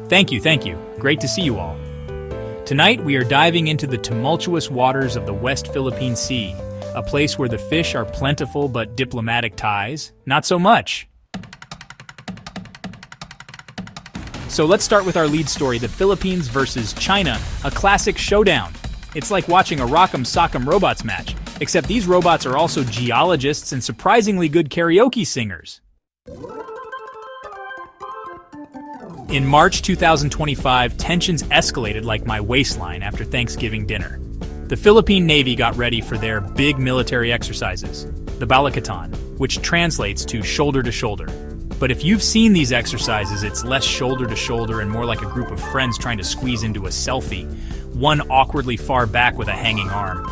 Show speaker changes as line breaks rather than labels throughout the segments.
Thank you. Great to see you all. Tonight we are diving into the tumultuous waters of the West Philippine Sea, a place where the fish are plentiful but diplomatic ties, not so much. So let's start with our lead story, the Philippines versus China, a classic showdown. It's like watching a Rock'em Sock'em Robots match, except these robots are also geologists and surprisingly good karaoke singers. In March 2025, tensions escalated like my waistline after Thanksgiving dinner. The Philippine Navy got ready for their big military exercises, the Balakatan, which translates to shoulder to shoulder. But if you've seen these exercises, it's less shoulder to shoulder and more like a group of friends trying to squeeze into a selfie, one awkwardly far back with a hanging arm.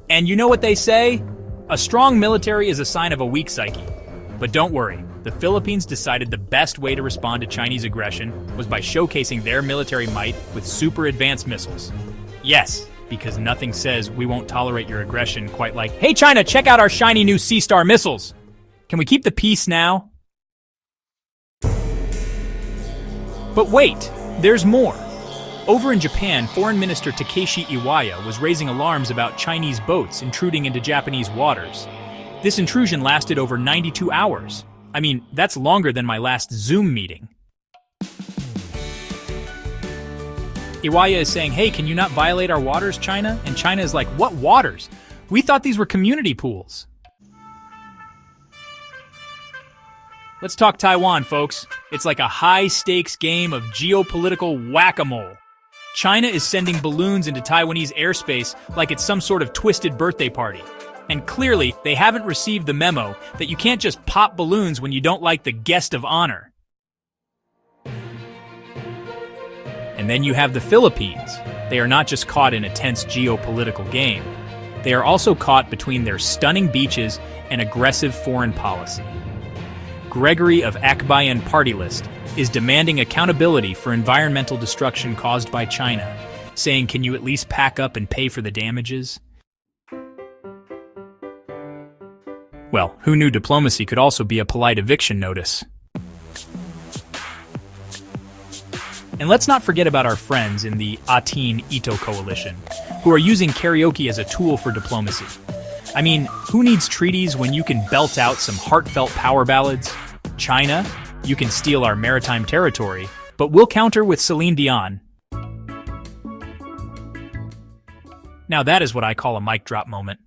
And you know what they say? A strong military is a sign of a weak psyche. But don't worry, the Philippines decided the best way to respond to Chinese aggression was by showcasing their military might with super advanced missiles. Yes, because nothing says we won't tolerate your aggression quite like, "Hey China, check out our shiny new Sea Star missiles! Can we keep the peace now?" But wait, there's more. Over in Japan, Foreign Minister Takeshi Iwaya was raising alarms about Chinese boats intruding into Japanese waters. This intrusion lasted over 92 hours. I mean, that's longer than my last Zoom meeting. Iwaya is saying, "Hey, can you not violate our waters, China?" And China is like, "What waters? We thought these were community pools." Let's talk Taiwan, folks. It's like a high-stakes game of geopolitical whack-a-mole. China is sending balloons into Taiwanese airspace like it's some sort of twisted birthday party. And clearly, they haven't received the memo that you can't just pop balloons when you don't like the guest of honor. And then you have the Philippines. They are not just caught in a tense geopolitical game. They are also caught between their stunning beaches and aggressive foreign policy. Gregory of Akbayan Party List is demanding accountability for environmental destruction caused by China, saying, "Can you at least pack up and pay for the damages?" Well, who knew diplomacy could also be a polite eviction notice? And let's not forget about our friends in the Atin Ito coalition, who are using karaoke as a tool for diplomacy. I mean, who needs treaties when you can belt out some heartfelt power ballads? China, you can steal our maritime territory, but we'll counter with Celine Dion. Now that is what I call a mic drop moment.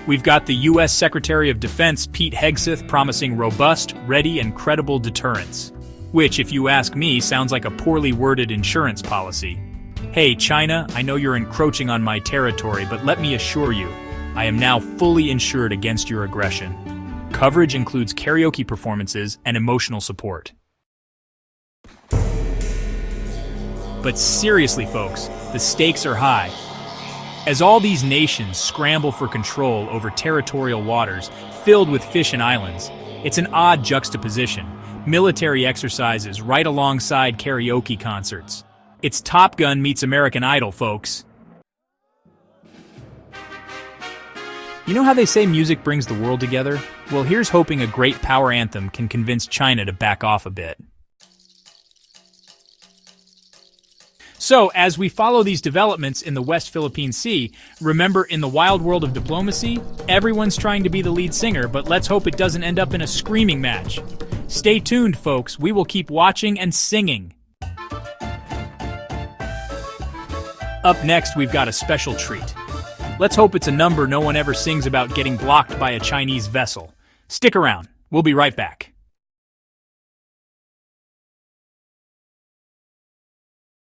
We've got the U.S. Secretary of Defense Pete Hegseth promising robust, ready, and credible deterrence, which, if you ask me, sounds like a poorly worded insurance policy. Hey, China, I know you're encroaching on my territory, but let me assure you, I am now fully insured against your aggression. Coverage includes karaoke performances and emotional support. But seriously, folks, the stakes are high. As all these nations scramble for control over territorial waters filled with fish and islands, it's an odd juxtaposition. Military exercises right alongside karaoke concerts. It's Top Gun meets American Idol, folks. You know how they say music brings the world together? Well, here's hoping a great power anthem can convince China to back off a bit. So, as we follow these developments in the West Philippine Sea, remember, in the wild world of diplomacy, everyone's trying to be the lead singer, but let's hope it doesn't end up in a screaming match. Stay tuned, folks. We will keep watching and singing. Up next, we've got a special treat. Let's hope it's a number no one ever sings about getting blocked by a Chinese vessel. Stick around. We'll be right back.